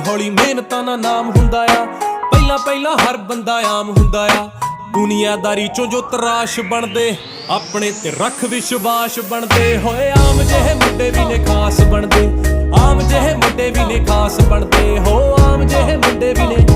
ਹੌਲੀ ਮਿਹਨਤਾਂ ਨਾਲ ਨਾਮ ਹੁੰਦਾ ਆ। ਪਹਿਲਾਂ ਪਹਿਲਾਂ ਹਰ ਬੰਦਾ ਆਮ ਹੁੰਦਾ ਆ। ਦੁਨੀਆਦਾਰੀ ਚੋਂ ਜੋ ਤਰਾਸ਼ ਬਣਦੇ, ਆਪਣੇ ਤੇ ਰੱਖ ਵਿਸ਼ਵਾਸ ਬਣਦੇ ਹੋਏ। ਆਮ ਜਿਹੇ ਮੁੰਡੇ ਵੀ ਨੇ ਖਾਸ ਬਣਦੇ, ਆਮ ਜਿਹੇ ਮੁੰਡੇ ਵੀ ਨੇ ਖਾਸ ਬਣਦੇ ਹੋ। ਆਮ ਜਿਹੇ ਮੁੰਡੇ ਵੀ ਨੇ